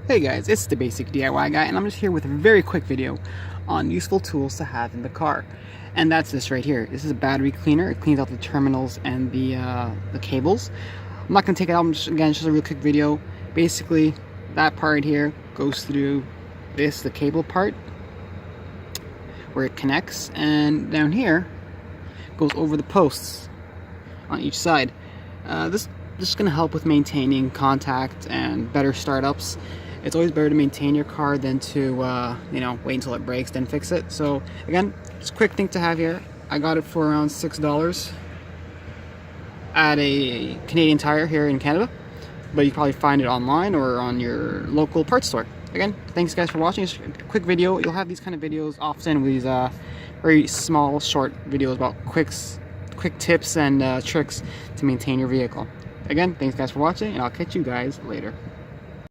Hey guys, it's the Basic DIY Guy, and I'm just here with a very quick video on useful tools to have in the car. And that's this right here. This is a battery cleaner. It cleans out the terminals and the cables. I'm not going to take it out. Again, just a real quick video. Basically, that part here goes through the cable part where it connects, and down here goes over the posts on each side. This is going to help with maintaining contact and better startups. It's always better to maintain your car than to wait until it breaks then fix it. So again, it's a quick thing to have here. I got it for around $6 at a Canadian Tire here in Canada, but you can probably find it online or on your local parts store. Again, thanks guys for watching. It's a quick video. You'll have these kind of videos often with these very small, short videos about quick tips and tricks to maintain your vehicle. Again, thanks guys for watching, and I'll catch you guys later.